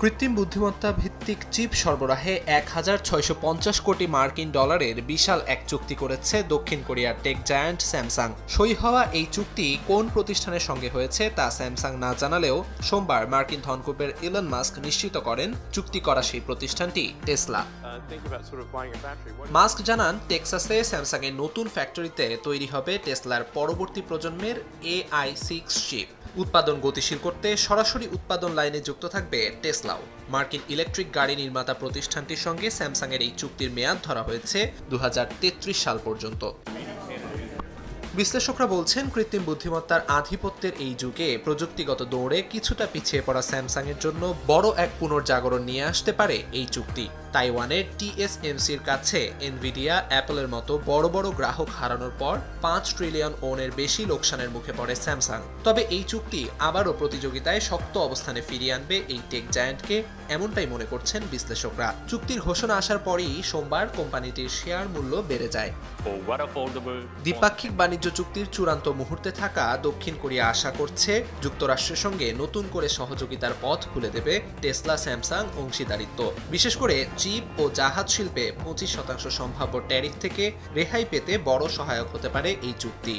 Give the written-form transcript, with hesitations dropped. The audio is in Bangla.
কৃত্রিম বুদ্ধিমত্তা ভিত্তিক চিপ সরবরাহে ১,৬৫০ কোটি মার্কিন ডলারের বিশাল এক চুক্তি করেছে দক্ষিণ কোরিয়ার টেক জায়ান্ট স্যামসাং। সই হওয়া এই চুক্তি কোন প্রতিষ্ঠানের সঙ্গে হয়েছে তা স্যামসাং না জানালেও সোমবার মার্কিন ধনকুবের ইলন মাস্ক নিশ্চিত করেন চুক্তি করা সেই প্রতিষ্ঠানটি টেসলা। মাস্ক জানান, টেক্সাসে স্যামসাংয়ের নতুন ফ্যাক্টরিতে তৈরি হবে টেসলার পরবর্তী প্রজন্মের AI6 চিপ। উৎপাদন গতিশীল করতে সরাসরি উৎপাদন লাইনে যুক্ত থাকবে টেসলাও। মার্কিন ইলেকট্রিক গাড়ি নির্মাতা প্রতিষ্ঠানটির সঙ্গে স্যামসাংয়ের এই চুক্তির মেয়াদ ধরা হয়েছে ২০৩৩ সাল পর্যন্ত। বিশ্লেষকরা বলছেন, কৃত্রিম বুদ্ধিমত্তার আধিপত্যের এই যুগে প্রযুক্তিগত দৌড়ে কিছুটা পিছিয়ে পড়া স্যামসাংয়ের জন্য বড় এক পুনর্জাগরণ নিয়ে আসতে পারে এই চুক্তি। তাইওয়ানের TSMCর কাছে এনভিডিয়া, অ্যাপলের মতো বড় বড় গ্রাহক হারানোর পর ৫ ট্রিলিয়ন ওনের বেশি লোকসানের মুখে পড়ে স্যামসাং। তবে এই চুক্তি আবারও প্রতিযোগিতায় শক্ত অবস্থানে ফিরিয়ে আনবে এই টেক জায়ান্টকে, এমনটাই মনে করছেন বিশ্লেষকরা। চুক্তির ঘোষণা আসার পরই সোমবার কোম্পানিটির শেয়ার মূল্য বেড়ে যায়। দ্বিপাক্ষিক বাণিজ্য চুক্তির চূড়ান্ত মুহূর্তে থাকা দক্ষিণ কোরিয়া আশা করছে যুক্তরাষ্ট্রের সঙ্গে নতুন করে সহযোগিতার পথ খুলে দেবে টেসলা স্যামসাং অংশীদারিত্ব। বিশেষ করে চিপ ও জাহাজ শিল্পে ২৫% সম্ভাব্য ট্যারিফ থেকে রেহাই পেতে বড় সহায়ক হতে পারে এই চুক্তি।